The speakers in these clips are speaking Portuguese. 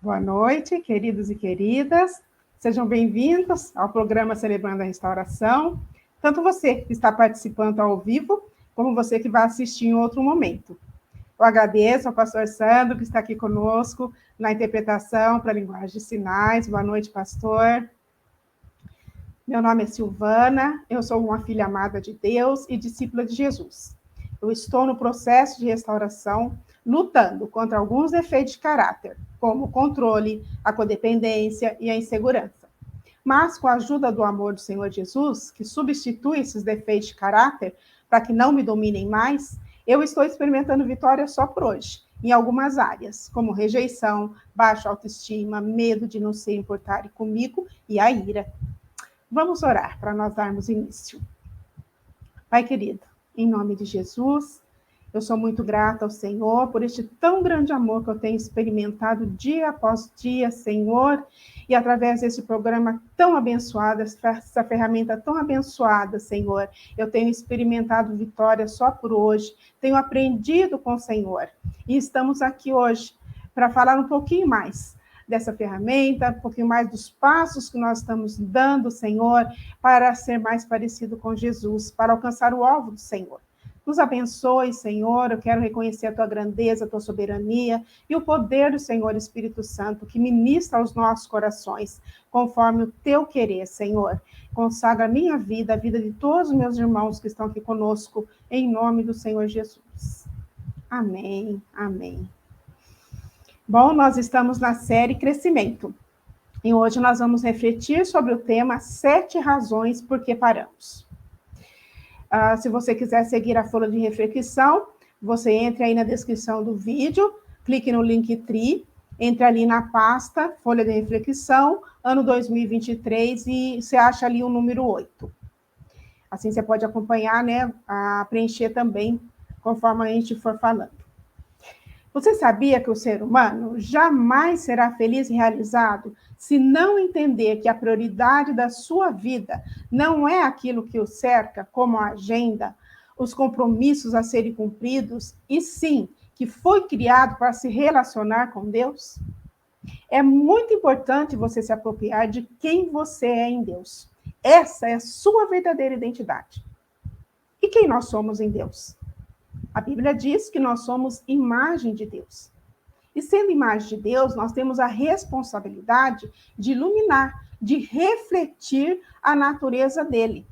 Boa noite, queridos e queridas. Sejam bem-vindos ao programa Celebrando a Restauração. Tanto você que está participando ao vivo, como você que vai assistir em outro momento. Eu agradeço ao pastor Sandro, que está aqui conosco na interpretação para a linguagem de sinais. Boa noite, pastor. Meu nome é Silvana, eu sou uma filha amada de Deus e discípula de Jesus. Eu estou no processo de restauração, lutando contra alguns defeitos de caráter, como o controle, a codependência e a insegurança. Mas, com a ajuda do amor do Senhor Jesus, que substitui esses defeitos de caráter para que não me dominem mais, eu estou experimentando vitória só por hoje, em algumas áreas, como rejeição, baixa autoestima, medo de não se importar comigo e a ira. Vamos orar para nós darmos início. Pai querido, em nome de Jesus, eu sou muito grata ao Senhor por este tão grande amor que eu tenho experimentado dia após dia, Senhor, e através desse programa tão abençoado, essa ferramenta tão abençoada, Senhor, eu tenho experimentado vitória só por hoje, tenho aprendido com o Senhor, e estamos aqui hoje para falar um pouquinho mais dessa ferramenta, um pouquinho mais dos passos que nós estamos dando, Senhor, para ser mais parecido com Jesus, para alcançar o alvo do Senhor. Nos abençoe, Senhor, eu quero reconhecer a Tua grandeza, a Tua soberania e o poder do Senhor Espírito Santo, que ministra aos nossos corações, conforme o Teu querer, Senhor. Consagra a minha vida, a vida de todos os meus irmãos que estão aqui conosco, em nome do Senhor Jesus. Amém, amém. Bom, nós estamos na série Crescimento, e hoje nós vamos refletir sobre o tema 7 razões por que paramos. Se você quiser seguir a folha de reflexão, você entre aí na descrição do vídeo, clique no Linktree, entre ali na pasta Folha de Reflexão, ano 2023, e você acha ali o número 8. Assim você pode acompanhar, né, preencher também, conforme a gente for falando. Você sabia que o ser humano jamais será feliz e realizado se não entender que a prioridade da sua vida não é aquilo que o cerca, como a agenda, os compromissos a serem cumpridos, e sim que foi criado para se relacionar com Deus? É muito importante você se apropriar de quem você é em Deus. Essa é a sua verdadeira identidade. E quem nós somos em Deus? A Bíblia diz que nós somos imagem de Deus. E sendo imagem de Deus, nós temos a responsabilidade de iluminar, de refletir a natureza dele.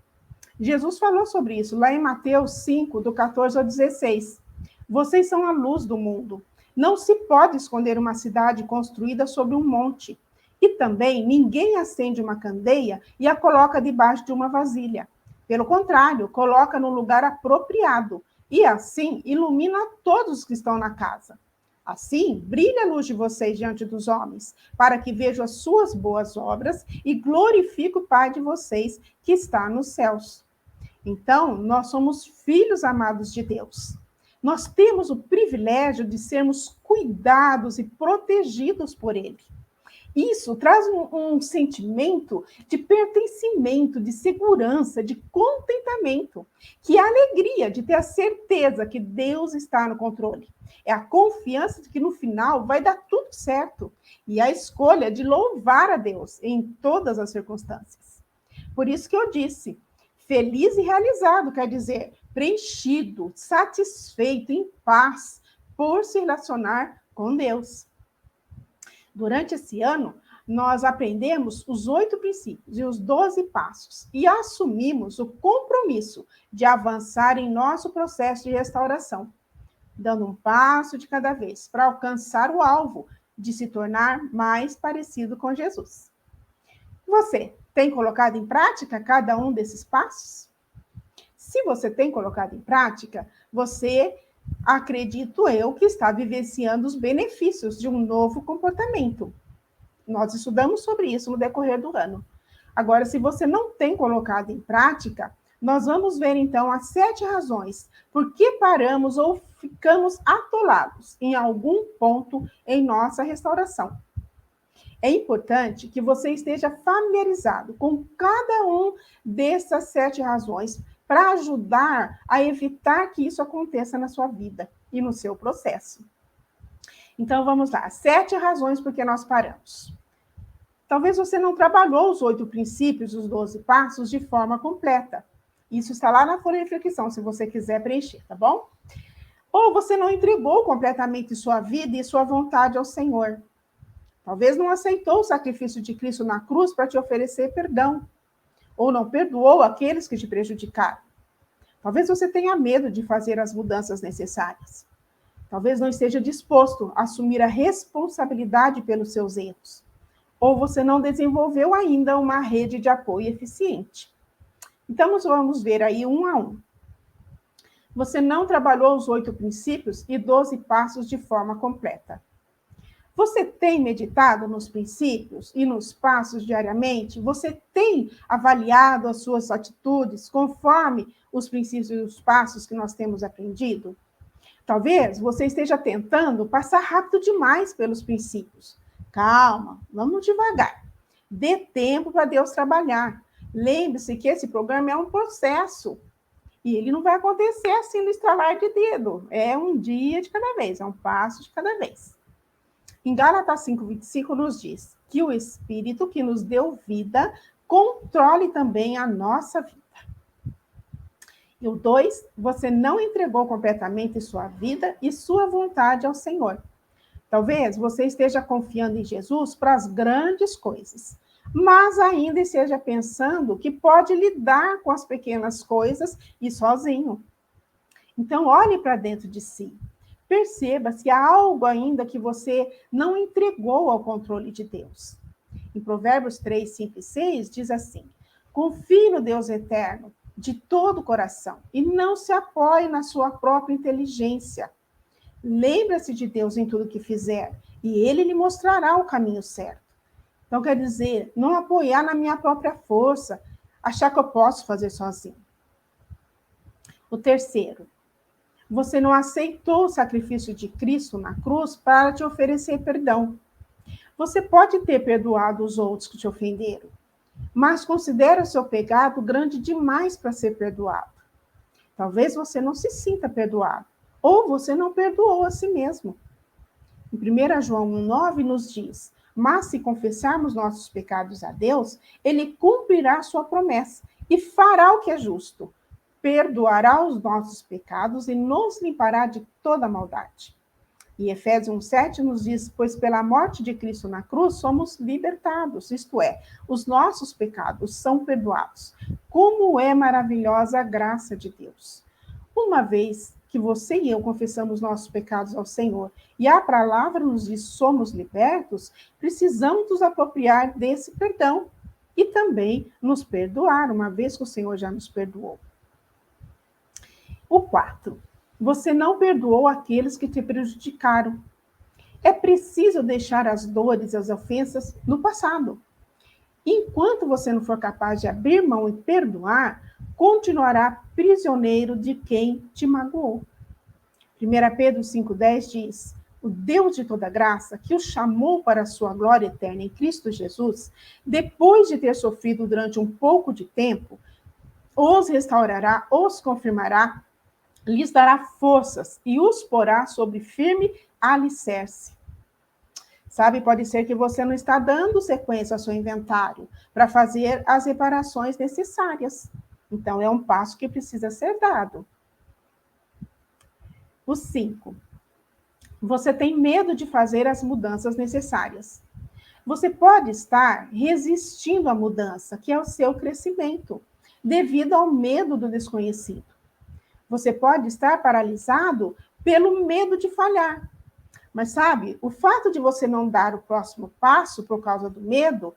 Jesus falou sobre isso lá em Mateus 5, do 14 ao 16. Vocês são a luz do mundo. Não se pode esconder uma cidade construída sobre um monte. E também ninguém acende uma candeia e a coloca debaixo de uma vasilha. Pelo contrário, coloca no lugar apropriado. E assim ilumina todos os que estão na casa. Assim, brilha a luz de vocês diante dos homens, para que vejam as suas boas obras e glorifique o Pai de vocês que está nos céus. Então, nós somos filhos amados de Deus. Nós temos o privilégio de sermos cuidados e protegidos por Ele. Isso traz um sentimento de pertencimento, de segurança, de contentamento, que é a alegria de ter a certeza que Deus está no controle. É a confiança de que no final vai dar tudo certo. E a escolha de louvar a Deus em todas as circunstâncias. Por isso que eu disse, feliz e realizado, quer dizer, preenchido, satisfeito, em paz, por se relacionar com Deus. Durante esse ano, nós aprendemos os 8 princípios e os 12 passos e assumimos o compromisso de avançar em nosso processo de restauração, dando um passo de cada vez para alcançar o alvo de se tornar mais parecido com Jesus. Você tem colocado em prática cada um desses passos? Se você tem colocado em prática, você, acredito eu, que está vivenciando os benefícios de um novo comportamento. Nós estudamos sobre isso no decorrer do ano. Agora, se você não tem colocado em prática, nós vamos ver, então, as 7 razões por que paramos ou ficamos atolados em algum ponto em nossa restauração. É importante que você esteja familiarizado com cada um dessas 7 razões para ajudar a evitar que isso aconteça na sua vida e no seu processo. Então, vamos lá. 7 razões por que nós paramos. Talvez você não trabalhou os 8 princípios, os 12 passos, de forma completa. Isso está lá na folha de reflexão, se você quiser preencher, tá bom? Ou você não entregou completamente sua vida e sua vontade ao Senhor. Talvez não aceitou o sacrifício de Cristo na cruz para te oferecer perdão. Ou não perdoou aqueles que te prejudicaram. Talvez você tenha medo de fazer as mudanças necessárias. Talvez não esteja disposto a assumir a responsabilidade pelos seus erros. Ou você não desenvolveu ainda uma rede de apoio eficiente. Então, nós vamos ver aí um a um. Você não trabalhou os 8 princípios e 12 passos de forma completa. Você tem meditado nos princípios e nos passos diariamente? Você tem avaliado as suas atitudes conforme os princípios e os passos que nós temos aprendido? Talvez você esteja tentando passar rápido demais pelos princípios. Calma, vamos devagar. Dê tempo para Deus trabalhar. Lembre-se que esse programa é um processo. E ele não vai acontecer assim no estralar de dedo. É um dia de cada vez, é um passo de cada vez. Em Gálatas 5:25 nos diz que o Espírito que nos deu vida controle também a nossa vida. E o 2, você não entregou completamente sua vida e sua vontade ao Senhor. Talvez você esteja confiando em Jesus para as grandes coisas, mas ainda esteja pensando que pode lidar com as pequenas coisas e sozinho. Então, olhe para dentro de si. Perceba se há algo ainda que você não entregou ao controle de Deus. Em Provérbios 3, 5 e 6, diz assim: confie no Deus eterno de todo o coração e não se apoie na sua própria inteligência. Lembra-se de Deus em tudo que fizer e Ele lhe mostrará o caminho certo. Então, quer dizer, não apoiar na minha própria força, achar que eu posso fazer sozinho. O 3, você não aceitou o sacrifício de Cristo na cruz para te oferecer perdão. Você pode ter perdoado os outros que te ofenderam, mas considera o seu pecado grande demais para ser perdoado. Talvez você não se sinta perdoado, ou você não perdoou a si mesmo. Em 1 João 1,9 nos diz: mas se confessarmos nossos pecados a Deus, Ele cumprirá a sua promessa e fará o que é justo. Perdoará os nossos pecados e nos limpará de toda maldade. E Efésios 1,7 nos diz: pois pela morte de Cristo na cruz somos libertados, isto é, os nossos pecados são perdoados. Como é maravilhosa a graça de Deus! Uma vez que você e eu confessamos nossos pecados ao Senhor e a palavra nos diz somos libertos, precisamos nos apropriar desse perdão e também nos perdoar, uma vez que o Senhor já nos perdoou. O 4, você não perdoou aqueles que te prejudicaram. É preciso deixar as dores e as ofensas no passado. Enquanto você não for capaz de abrir mão e perdoar, continuará prisioneiro de quem te magoou. 1 Pedro 5,10 diz: o Deus de toda graça, que o chamou para a sua glória eterna em Cristo Jesus, depois de ter sofrido durante um pouco de tempo, os restaurará, os confirmará, lhes dará forças e os porá sobre firme alicerce. Sabe, pode ser que você não está dando sequência ao seu inventário para fazer as reparações necessárias. Então, é um passo que precisa ser dado. O 5, você tem medo de fazer as mudanças necessárias. Você pode estar resistindo à mudança, que é o seu crescimento, devido ao medo do desconhecido. Você pode estar paralisado pelo medo de falhar. Mas sabe, o fato de você não dar o próximo passo por causa do medo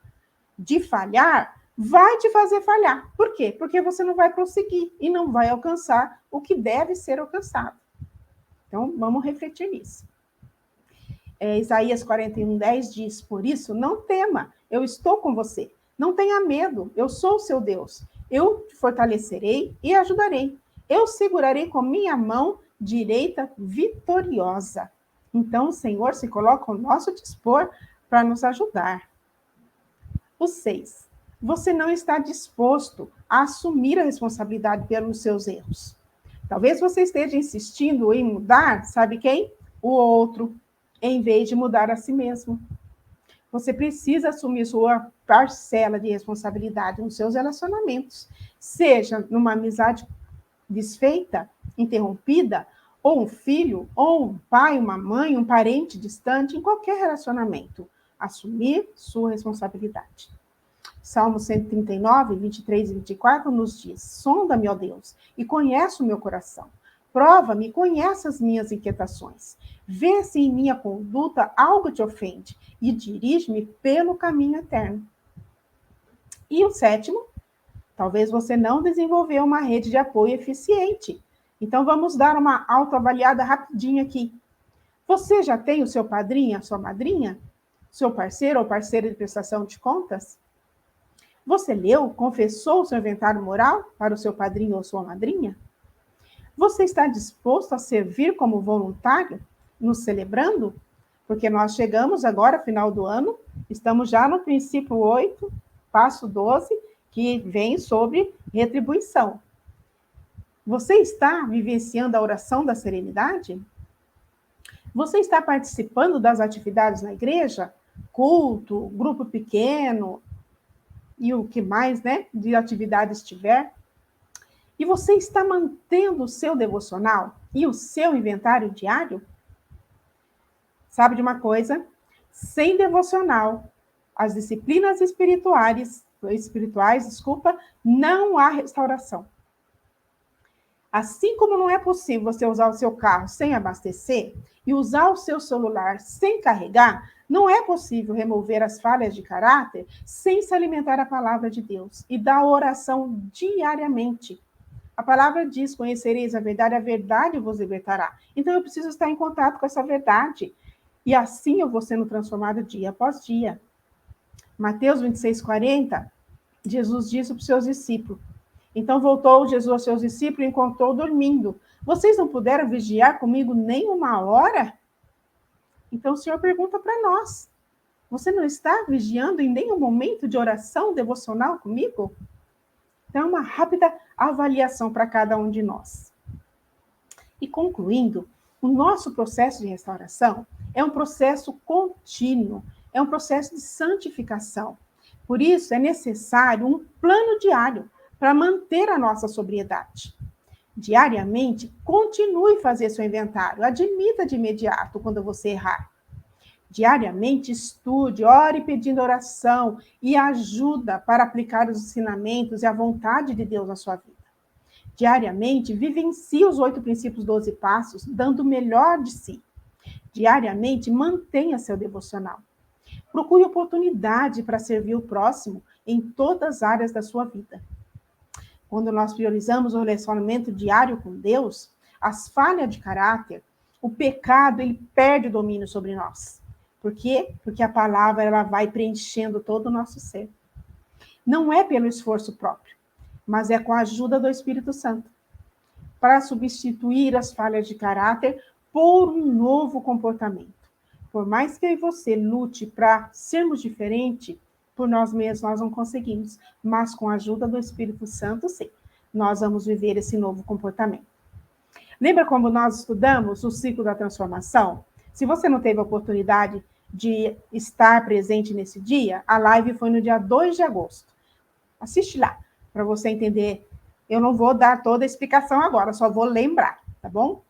de falhar, vai te fazer falhar. Por quê? Porque você não vai prosseguir e não vai alcançar o que deve ser alcançado. Então, vamos refletir nisso. Isaías 41:10 diz: por isso, não tema, eu estou com você. Não tenha medo, eu sou o seu Deus. Eu te fortalecerei e ajudarei. Eu segurarei com minha mão direita vitoriosa. Então, o Senhor se coloca ao nosso dispor para nos ajudar. O 6, você não está disposto a assumir a responsabilidade pelos seus erros. Talvez você esteja insistindo em mudar, sabe quem? O outro. em vez de mudar a si mesmo. Você precisa assumir sua parcela de responsabilidade nos seus relacionamentos, seja numa amizade desfeita, interrompida, ou um filho, ou um pai, uma mãe, um parente distante, em qualquer relacionamento. Assumir sua responsabilidade. Salmo 139, 23 e 24 nos diz: sonda-me, ó Deus, e conhece o meu coração. Prova-me, conhece as minhas inquietações. Vê se em minha conduta algo te ofende e dirige-me pelo caminho eterno. E o sétimo, talvez você não desenvolveu uma rede de apoio eficiente. Então vamos dar uma autoavaliada rapidinho aqui. Você já tem o seu padrinho, a sua madrinha? Seu parceiro ou parceira de prestação de contas? Você leu, confessou o seu inventário moral para o seu padrinho ou sua madrinha? Você está disposto a servir como voluntário, nos celebrando? Porque nós chegamos agora, final do ano, estamos já no princípio 8, passo 12, que vem sobre retribuição. Você está vivenciando a oração da serenidade? Você está participando das atividades na igreja? Culto, grupo pequeno e o que mais, né, de atividades tiver? E você está mantendo o seu devocional e o seu inventário diário? Sabe de uma coisa? Sem devocional, as disciplinas espirituais, não há restauração. Assim como não é possível você usar o seu carro sem abastecer e usar o seu celular sem carregar, não é possível remover as falhas de caráter sem se alimentar a palavra de Deus e da oração diariamente. A palavra diz: conhecereis a verdade vos libertará. Então eu preciso estar em contato com essa verdade. E assim eu vou sendo transformado dia após dia. Mateus 26:40, Jesus disse para os seus discípulos. Então voltou Jesus aos seus discípulos e encontrou dormindo. Vocês não puderam vigiar comigo nem uma hora? Então o Senhor pergunta para nós: você não está vigiando em nenhum momento de oração devocional comigo? Então, uma rápida avaliação para cada um de nós. E concluindo, o nosso processo de restauração é um processo contínuo, é um processo de santificação. Por isso, é necessário um plano diário para manter a nossa sobriedade. Diariamente, continue a fazer seu inventário. Admita de imediato quando você errar. Diariamente, estude, ore pedindo oração e ajuda para aplicar os ensinamentos e a vontade de Deus na sua vida. Diariamente, vivencie os 8 princípios 12 passos, dando o melhor de si. Diariamente, mantenha seu devocional. Procure oportunidade para servir o próximo em todas as áreas da sua vida. Quando nós priorizamos o relacionamento diário com Deus, as falhas de caráter, o pecado, ele perde o domínio sobre nós. Por quê? Porque a palavra ela vai preenchendo todo o nosso ser. Não é pelo esforço próprio, mas é com a ajuda do Espírito Santo, para substituir as falhas de caráter por um novo comportamento. Por mais que eu e você lute para sermos diferentes, por nós mesmos nós não conseguimos, mas com a ajuda do Espírito Santo, sim, nós vamos viver esse novo comportamento. Lembra como nós estudamos o ciclo da transformação? Se você não teve a oportunidade de estar presente nesse dia, a live foi no dia 2 de agosto. Assiste lá, para você entender. Eu não vou dar toda a explicação agora, só vou lembrar, tá bom?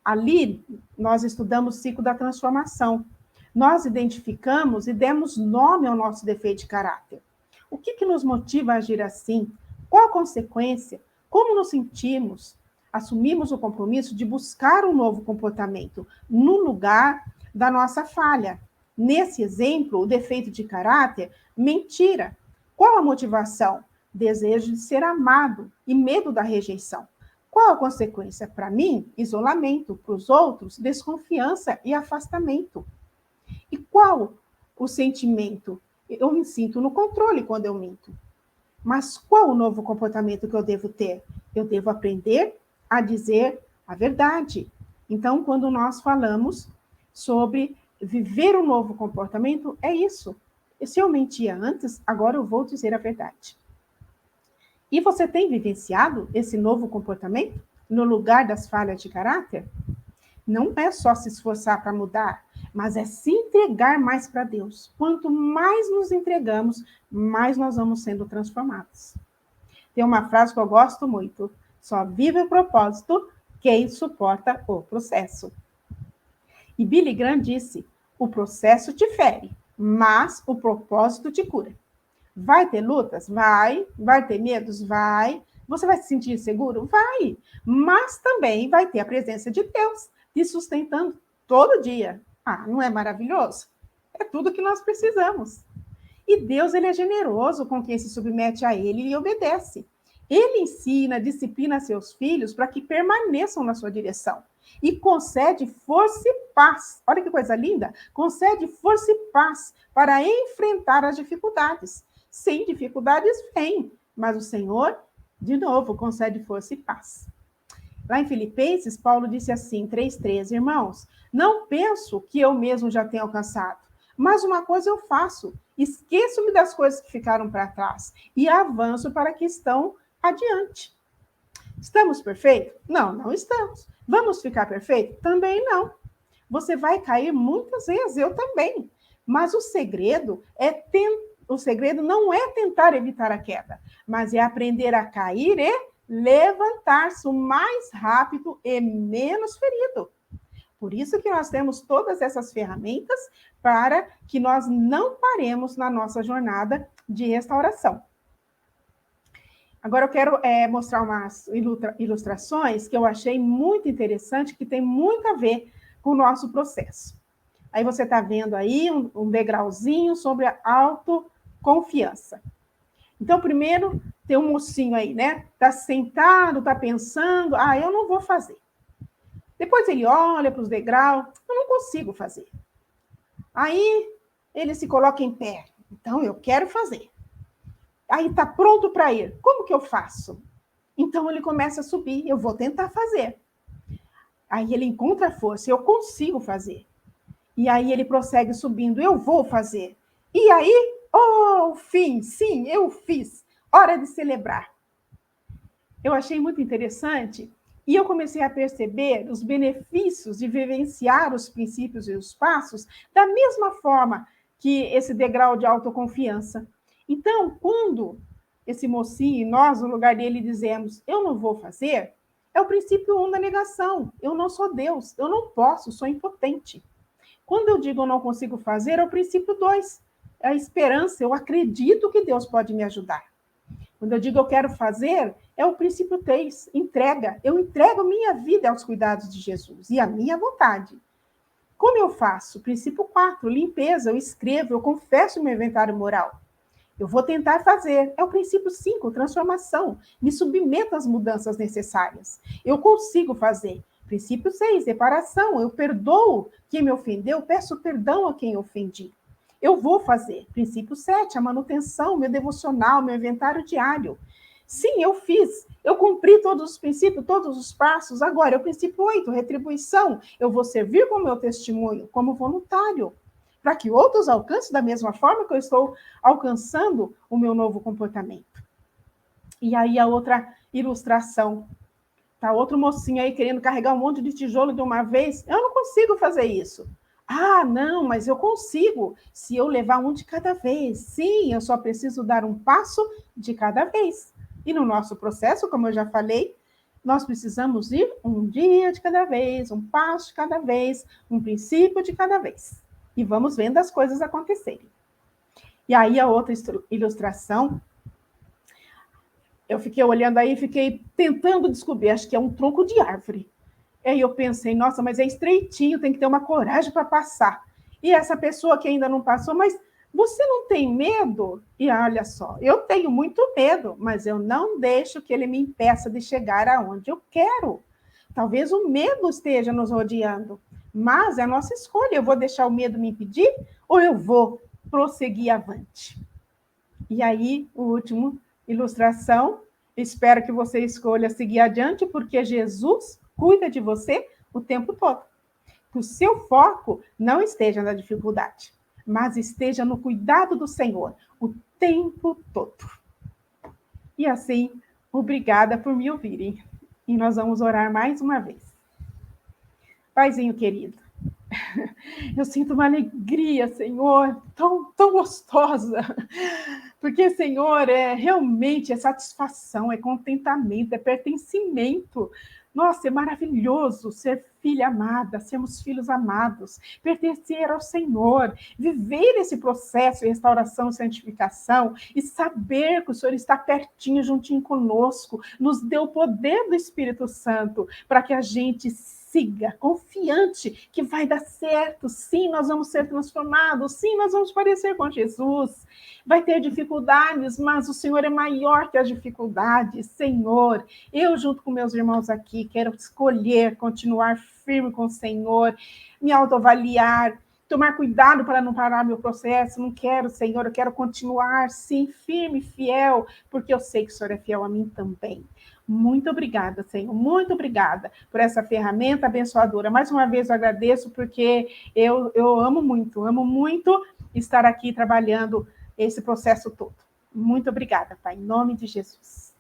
Ali, nós estudamos o ciclo da transformação. Nós identificamos e demos nome ao nosso defeito de caráter. O que nos motiva a agir assim? Qual a consequência? Como nos sentimos? Assumimos o compromisso de buscar um novo comportamento no lugar da nossa falha. Nesse exemplo, o defeito de caráter, mentira. Qual a motivação? Desejo de ser amado e medo da rejeição. Qual a consequência? Para mim, isolamento. Para os outros, desconfiança e afastamento. E qual o sentimento? Eu me sinto no controle quando eu minto. Mas qual o novo comportamento que eu devo ter? Eu devo aprender a dizer a verdade. Então, quando nós falamos sobre viver um novo comportamento, é isso. Se eu mentia antes, agora eu vou dizer a verdade. E você tem vivenciado esse novo comportamento no lugar das falhas de caráter? Não é só se esforçar para mudar, mas é se entregar mais para Deus. Quanto mais nos entregamos, mais nós vamos sendo transformados. Tem uma frase que eu gosto muito: só vive o propósito quem suporta o processo. E Billy Graham disse: o processo te fere, mas o propósito te cura. Vai ter lutas? Vai. Vai ter medos? Vai. Você vai se sentir seguro? Vai. Mas também vai ter a presença de Deus te sustentando todo dia. Ah, não é maravilhoso? É tudo que nós precisamos. E Deus, ele é generoso com quem se submete a ele e obedece. Ele ensina, disciplina seus filhos para que permaneçam na sua direção. E concede força e paz. Olha que coisa linda! Concede força e paz para enfrentar as dificuldades. Sim, dificuldades vêm, mas o Senhor, de novo, concede força e paz. Lá em Filipenses, Paulo disse assim, 3:13, irmãos, não penso que eu mesmo já tenha alcançado, mas uma coisa eu faço, esqueço-me das coisas que ficaram para trás e avanço para que estão adiante. Estamos perfeitos? Não, não estamos. Vamos ficar perfeitos? Também não. Você vai cair muitas vezes, eu também. Mas o segredo não é tentar evitar a queda, mas é aprender a cair e levantar-se o mais rápido e menos ferido. Por isso que nós temos todas essas ferramentas para que nós não paremos na nossa jornada de restauração. Agora eu quero mostrar umas ilustrações que eu achei muito interessante, que tem muito a ver com o nosso processo. Aí você está vendo aí um degrauzinho sobre a autoconfiança. Então, primeiro, tem um mocinho aí, né? Está sentado, está pensando, eu não vou fazer. Depois ele olha para os degraus, eu não consigo fazer. Aí ele se coloca em pé, então eu quero fazer. Aí está pronto para ir, como que eu faço? Então ele começa a subir, eu vou tentar fazer. Aí ele encontra força, eu consigo fazer. E aí ele prossegue subindo, eu vou fazer. E aí, fim, sim, eu fiz. Hora de celebrar. Eu achei muito interessante e eu comecei a perceber os benefícios de vivenciar os princípios e os passos da mesma forma que esse degrau de autoconfiança. Então, quando esse mocinho e nós, no lugar dele, dizemos, eu não vou fazer, é o princípio 1 da negação. Eu não sou Deus, eu não posso, sou impotente. Quando eu digo eu não consigo fazer, é o princípio 2. É a esperança, eu acredito que Deus pode me ajudar. Quando eu digo eu quero fazer, é o princípio 3, entrega. Eu entrego minha vida aos cuidados de Jesus e a minha vontade. Como eu faço? Princípio 4, limpeza. Eu escrevo, eu confesso o meu inventário moral. Eu vou tentar fazer. É o princípio 5, transformação. Me submeto às mudanças necessárias. Eu consigo fazer. Princípio 6, reparação. Eu perdoo quem me ofendeu, peço perdão a quem ofendi. Eu vou fazer. Princípio 7, a manutenção, meu devocional, meu inventário diário. Sim, eu fiz. Eu cumpri todos os princípios, todos os passos. Agora, é o princípio 8, retribuição. Eu vou servir com o meu testemunho, como voluntário, para que outros alcancem da mesma forma que eu estou alcançando o meu novo comportamento. E aí a outra ilustração. Tá outro mocinho aí querendo carregar um monte de tijolo de uma vez. Eu não consigo fazer isso. Não, mas eu consigo, se eu levar um de cada vez. Sim, eu só preciso dar um passo de cada vez. E no nosso processo, como eu já falei, nós precisamos ir um dia de cada vez, um passo de cada vez, um princípio de cada vez. E vamos vendo as coisas acontecerem. E aí a outra ilustração, eu fiquei olhando aí, fiquei tentando descobrir, acho que é um tronco de árvore. Aí eu pensei, nossa, mas é estreitinho, tem que ter uma coragem para passar. E essa pessoa que ainda não passou, mas você não tem medo? E olha só, eu tenho muito medo, mas eu não deixo que ele me impeça de chegar aonde eu quero. Talvez o medo esteja nos rodeando, mas é a nossa escolha. Eu vou deixar o medo me impedir ou eu vou prosseguir avante? E aí, o último ilustração, espero que você escolha seguir adiante, porque Jesus cuida de você o tempo todo. Que o seu foco não esteja na dificuldade, mas esteja no cuidado do Senhor o tempo todo. E assim, obrigada por me ouvirem. E nós vamos orar mais uma vez. Paizinho querido, Eu sinto uma alegria, Senhor, tão gostosa. Porque, Senhor, realmente é satisfação, é contentamento, é pertencimento. Nossa, é maravilhoso ser filha amada, sermos filhos amados, pertencer ao Senhor, viver esse processo de restauração e santificação e saber que o Senhor está pertinho, juntinho conosco, nos deu o poder do Espírito Santo para que a gente siga, confiante que vai dar certo. Sim, nós vamos ser transformados. Sim, nós vamos parecer com Jesus. Vai ter dificuldades, mas o Senhor é maior que as dificuldades. Senhor, eu junto com meus irmãos aqui quero escolher continuar firme com o Senhor, me autoavaliar, tomar cuidado para não parar meu processo. Não quero, Senhor, eu quero continuar, sim, firme, fiel, porque eu sei que o Senhor é fiel a mim também. Muito obrigada, Senhor, muito obrigada por essa ferramenta abençoadora. Mais uma vez eu agradeço, porque eu amo muito estar aqui trabalhando esse processo todo. Muito obrigada, Pai, em nome de Jesus.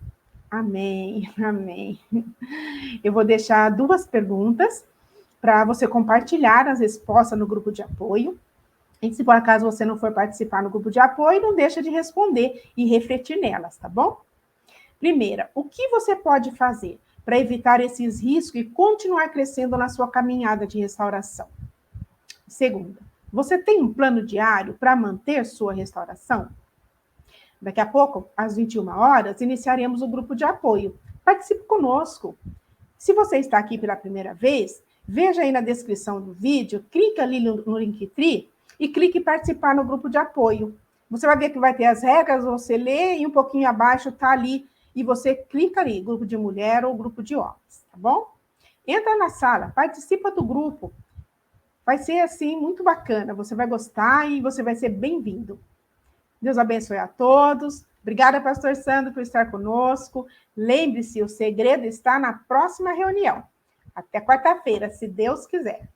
Amém, amém. Eu vou deixar 2 perguntas para você compartilhar as respostas no grupo de apoio. E se por acaso você não for participar no grupo de apoio, não deixa de responder e refletir nelas, tá bom? Primeira, o que você pode fazer para evitar esses riscos e continuar crescendo na sua caminhada de restauração? Segunda, você tem um plano diário para manter sua restauração? Daqui a pouco, às 21 horas, iniciaremos o grupo de apoio. Participe conosco. Se você está aqui pela primeira vez, veja aí na descrição do vídeo, clique ali no Linktree e clique em participar no grupo de apoio. Você vai ver que vai ter as regras, você lê e um pouquinho abaixo está ali e você clica ali, grupo de mulher ou grupo de homens, tá bom? Entra na sala, participa do grupo. Vai ser, assim, muito bacana. Você vai gostar e você vai ser bem-vindo. Deus abençoe a todos. Obrigada, pastor Sandro, por estar conosco. Lembre-se, o segredo está na próxima reunião. Até quarta-feira, se Deus quiser.